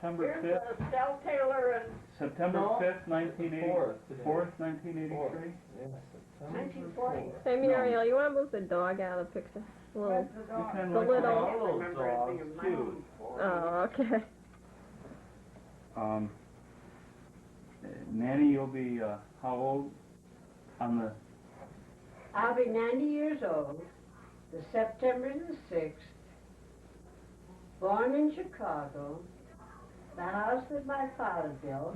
September Here's 5th? Stell Taylor and September No, 5th, 1980, fourth, 1983? Yes, 1940. Hey, Muriel, you want to move the dog out of the picture? Little. Where's the dog? You kinda The like little- that? I can't Little remember dog, anything of cute. 1940. Oh, okay. Nanny, you'll be how old on the? I'll be 90 years old, the September the 6th, born in Chicago, the house that my father built,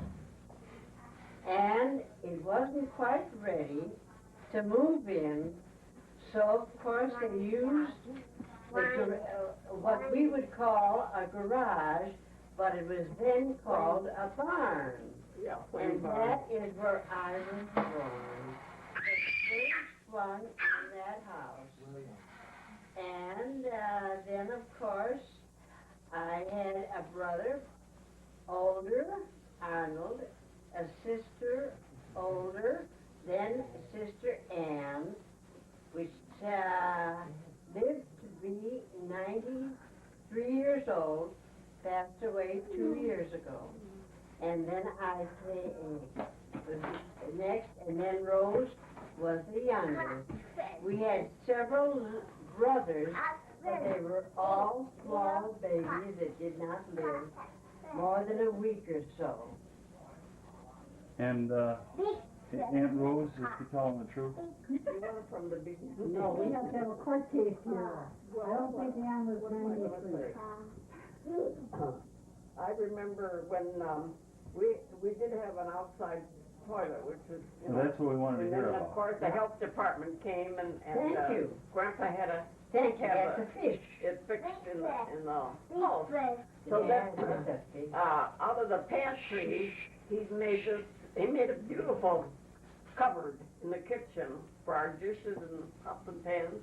and it wasn't quite ready to move in, so of course they used what we would call a garage, but it was then called a barn. Yeah, And that is where I was born. The first one in that house. And then, of course, I had a brother, older, Arnold, a sister, older, then Sister Ann, which lived to be 93 years old, passed away 2 years ago. And then I was next, and then Rose was the youngest. We had several brothers, but they were all small babies that did not live more than a week or so. And Aunt Rose, is she telling the truth? You were from the beginning. No, we have to have a court case here. I don't think Ann was 93. I remember when we did have an outside toilet, which is, you Well, know. that's what we wanted to And hear then, of about. course, the health department came and Thank you. Grandpa had Thank you, Have that's a fish. it fixed in the house. So Yeah, that, that's a fish. out of the pantry, he made a beautiful cupboard in the kitchen for our dishes and pots and pans,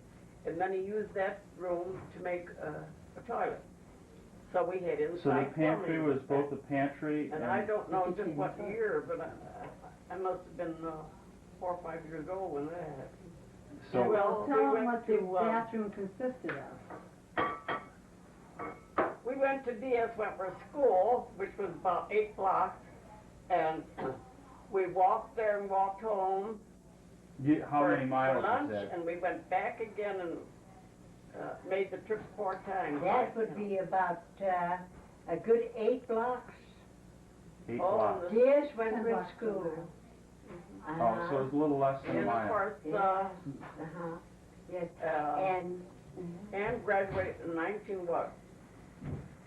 and then he used that room to make a toilet. So we had inside So the pantry plumbing. was both a pantry And I don't know just what year, but I must have been 4 or 5 years old when that happened. so Well, Tell we them went what the to, bathroom consisted of. we went to D.S. Wentworth School, which was about 8 blocks, and we walked there and walked home. how for- many miles for lunch, is that? and we went back again and made the trip 4 times. That would be about a good 8 blocks. 8 Oh, blocks. the- Yes, 10 Wentworth blocks School. Oh, so it's a little less than a And of mile. course, Yes, and Ann graduated in 19 what?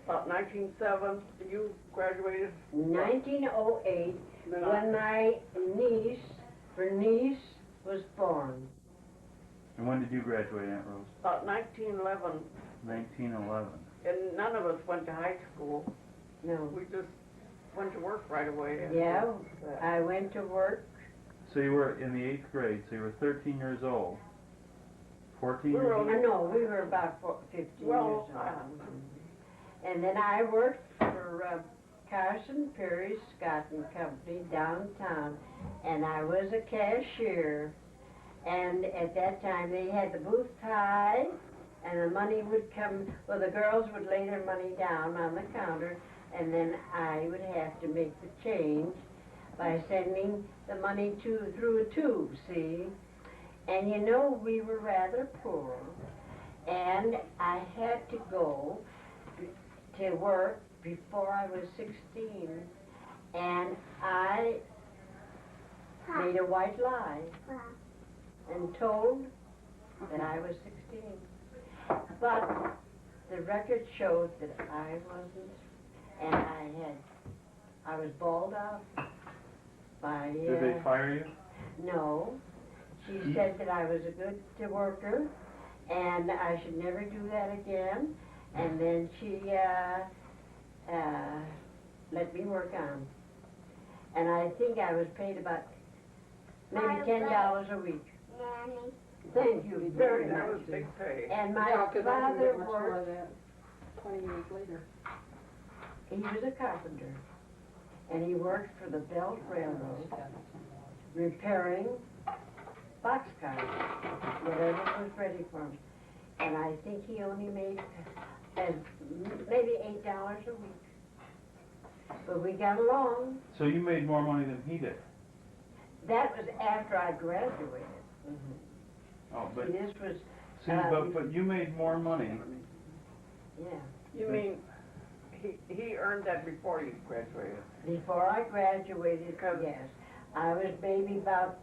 About 1907. You graduated? 1908, when my niece, Bernice, was born. And when did you graduate, Aunt Rose? About 1911. 1911. And none of us went to high school. No. We just went to work right away. Yeah, I went to work. So you were in the 8th grade, so you were 13 years old. 14 We were years old? only- No, we were about 15 Well, years old. And then I worked for Carson Perry's Cotton Company downtown, and I was a cashier. And at that time, they had the booth high, and the money would come, well, the girls would lay their money down on the counter, and then I would have to make the change by sending the money through a tube, see? And you know, we were rather poor, and I had to go to work before I was 16, and I made a white lie and told that I was 16. But the record showed that I wasn't, and I was bawled out by... Did they fire you? No. She said that I was a good worker, and I should never do that again. And then she let me work on. And I think I was paid about maybe $10 a week. Thank you very That was much. big pay. And my Yeah, 'cause I didn't father get much more worked, of that 20 years later. he was a carpenter, and he worked for the Belt Railroad, repairing boxcars, whatever was ready for him. And I think he only made maybe $8 a week. but we got along. So you made more money than he did. That was after I graduated. Oh, but This was, see, but you made more money. yeah, You mean, he earned that before you graduated? before I graduated, yes. I was maybe about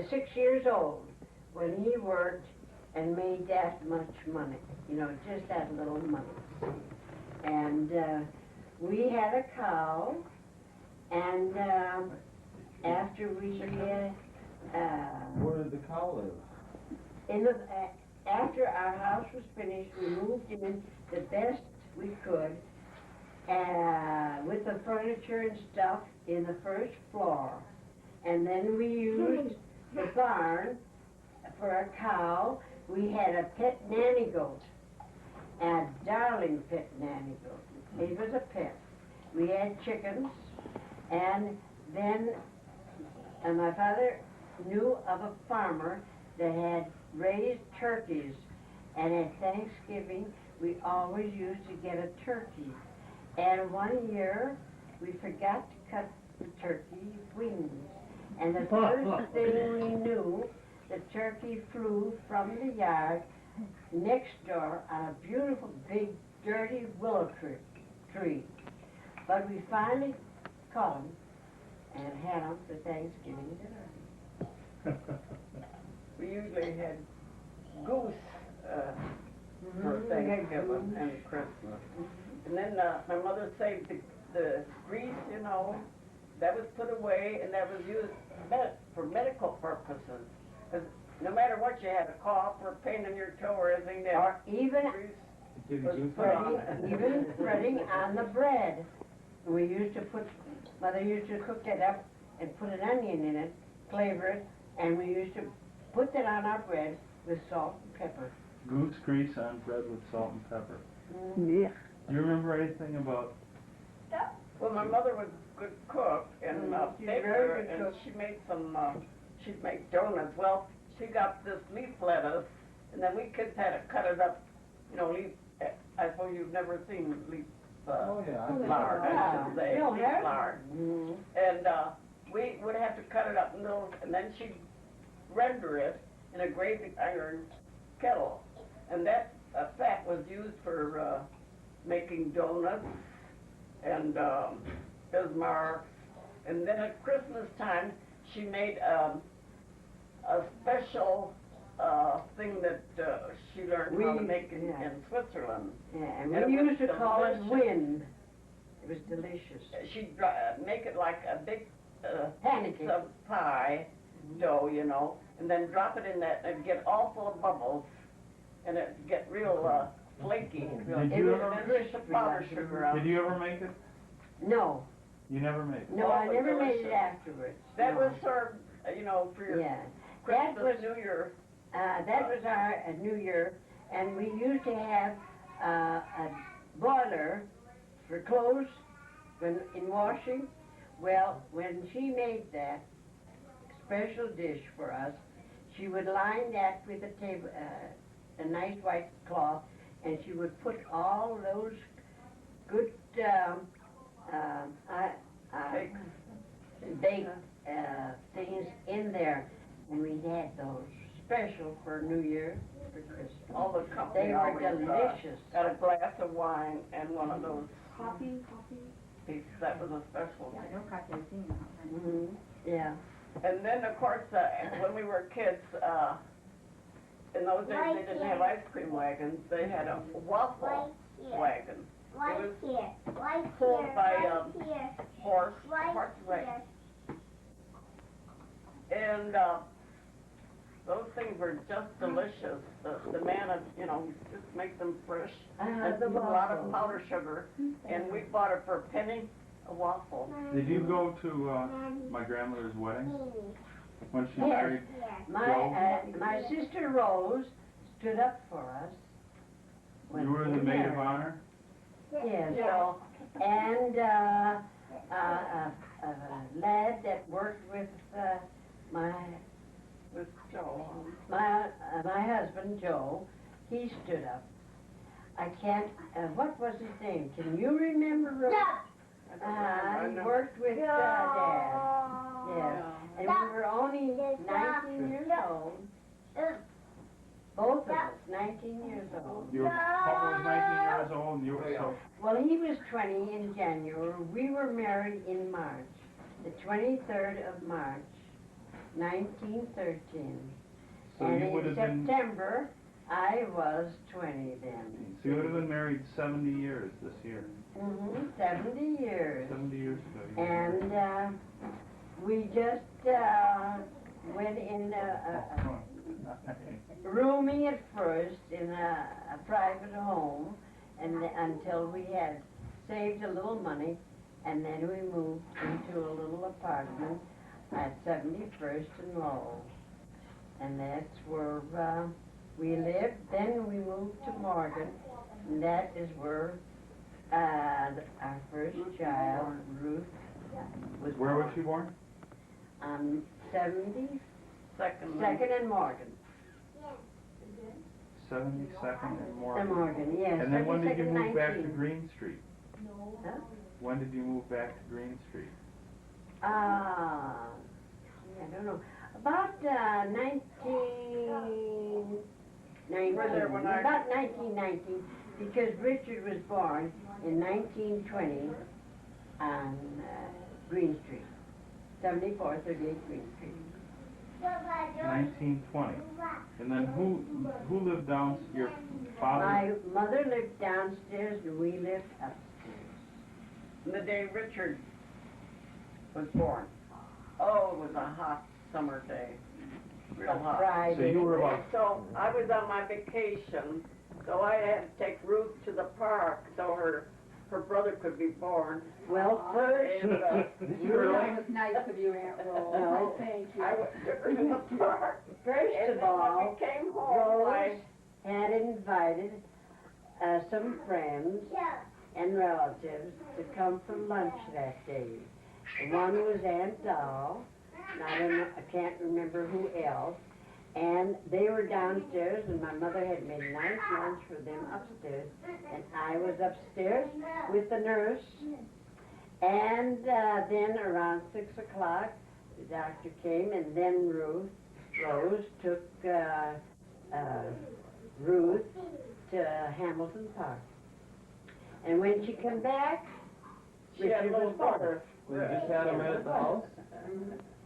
6 years old when he worked and made that much money, just that little money. And we had a cow, and after we, Where did the cow live? after our house was finished, we moved in the best we could, with the furniture and stuff in the first floor. And then we used the barn for a cow. We had a pet nanny goat, a darling pet nanny goat. It was a pet. We had chickens, and then my father knew of a farmer that had raised turkeys, and at Thanksgiving we always used to get a turkey. And one year we forgot to cut the turkey wings, and the first thing we knew, the turkey flew from the yard next door on a beautiful big dirty willow tree. But we finally caught him and had him for Thanksgiving dinner. We usually had goose for Thanksgiving and Christmas. And then my mother saved the grease, that was put away, and that was used for medical purposes. Because no matter what, you had a cough or a pain in your toe or anything, that Or even grease was put on it. even spreading on the bread. We used to Mother used to cook it up and put an onion in it, flavor it, and we used to put that on our bread with salt and pepper. Goose grease on bread with salt and pepper. Yeah. Do you remember anything about? Well, my mother was a good cook and she's baker, very good and cook. she made she'd make donuts. Well, she got this leaf lettuce, and then we kids had to cut it up, leaf. I suppose you've never seen leaf lard, I should say, No, leaf yeah. lard. Mm. And we would have to cut it up in little, and then she'd render it in a gravy iron kettle, and that fat was used for making donuts and Bismarck. And then at Christmas time, she made a special thing that she learned how to make in Switzerland. Yeah, and And we it was used to call it delicious. wind. It was delicious. She'd make it like a big Pancake. piece of pie dough, and then drop it in that, and it'd get all full of bubbles, and it'd get real flaky. Did you And ever? then just the powder sugar on Did you ever make it? No, You never made it. no, I Oh, never made it delicious. afterwards. That no. was served, for your Yeah, that Christmas, was New Year. that was our New Year, and we used to have a boiler for clothes in washing. Well, when she made that special dish for us, she would line that with a nice white cloth, and she would put all those good baked things in there, and we had those special for New Year, for Christmas. All the company They were always, delicious. got a glass of wine and one of those Coffee. pieces. That was a special Yeah, thing. no coffee, I've seen that. Mhm. Yeah. And then, of course, when we were kids, in those days they didn't have ice cream wagons. They had a waffle wagon. Right was here, right pulled here, by, right here, horse right wagon. here. And those things were just delicious. The man would, just make them fresh. And The put a lot of waffle. powder sugar. And we bought it for a penny a waffle. Did you go to my grandmother's wedding when she Yes. married? My sister Rose stood up for us. when You were the we maid of married. honor? Yes. Yeah. And a lad that worked with my With Joe. my husband Joe, he stood up. I can't. What was his name? Can you remember? Rose? He worked with Dad. Yes. And we were only 19 years old. Both of us, 19 years old. Your papa was 19 years old and you were so... Well, he was 20 in January. We were married in March, the 23rd of March, 1913. So and you would in have been... September, I was 20 then. So you would have been married 70 years this year. 70 years. 70 years ago. You were And married. we just went in rooming at first in a private home, and until we had saved a little money, and then we moved into a little apartment at 71st and Lowell, and that's where we lived. Then we moved to Morgan, and that is where our first child, Ruth, was Where born. was she born? 72nd and Morgan. 72nd and more. And Morgan, yes. And then when did you 72nd, move back to 19. Green Street? Huh? When did you move back to Green Street? I don't know. About 1919. About 1919, because Richard was born in 1920 on Green Street, 7438 Green Street. 1920. And then who lived down? Your father? My mother lived downstairs and we lived upstairs. The day Richard was born. Oh, it was a hot summer day. Real hot. Friday. So you were about... So I was on my vacation, so I had to take Ruth to the park so her brother could be born. Well, first, And That was nice of you, Aunt Rose. No. Thank you. I took her to the park. first And of then when all, we came home, Rose had invited some friends and relatives to come for lunch that day. One was Aunt Doll, and I can't remember who else, and they were downstairs, and my mother had made a nice lunch for them upstairs, and I was upstairs with the nurse, and then around 6 o'clock, the doctor came, and then Rose took Ruth to Hamilton Park. And when she came back, she had a Richard little was born. brother. We just had him at the house.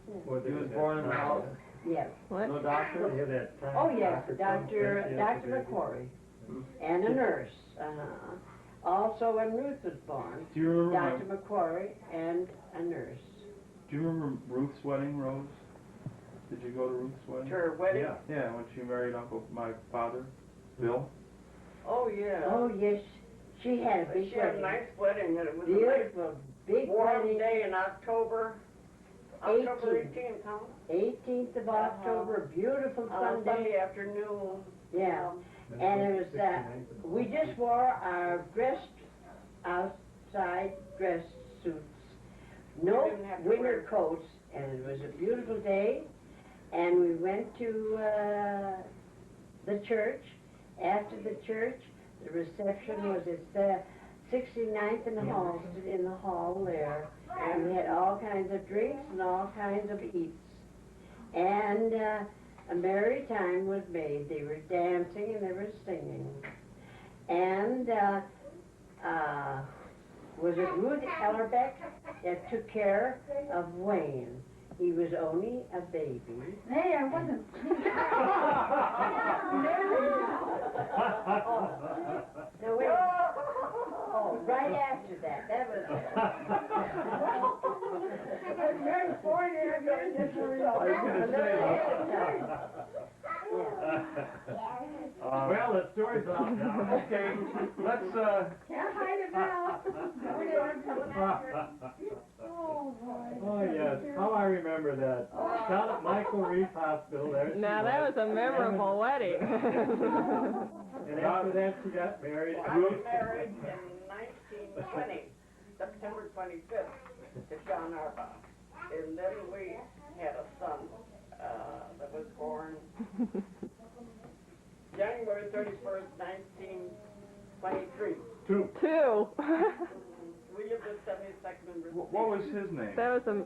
He was born in the house. Yes. What? No doctor. Oh, yes, Dr. McQuarrie, and a nurse. Also, when Ruth was born, Do you remember Dr. McQuarrie and a nurse. Do you remember Ruth's wedding, Rose? Did you go to Ruth's wedding? Her wedding? Yeah. Yeah, when she married my father, Bill. Oh, yeah. Oh, yes, she had a big She had a wedding. nice wedding, and it was a nice Beautiful, big warm wedding. day in October. October 18th, huh? 18th of October, beautiful On a Sunday. Sunday afternoon. Yeah, and it was, we just wore our outside dress suits. No We didn't have to winter wear- coats, and it was a beautiful day. And we went to the church. After the church, the reception was at 69th in the hall there. And we had all kinds of drinks and all kinds of eats. And a merry time was made. They were dancing and they were singing. And was it Ruth Ellerbeck that took care of Wayne? He was only a baby. Hey, I wasn't. No, wait. Oh, right after that. That was Well, the story's out now. Okay, let's Can't hide it now. Oh, yes. How I remember that. Down at Michael Reese Hospital there. Now that was a memorable wedding. And after that, she got married. I was married in 1920, September 25th, to John Arbaugh. And then we had a son that was born January 31st, 1923. Two. Two. We lived at 72nd What was his name? That was a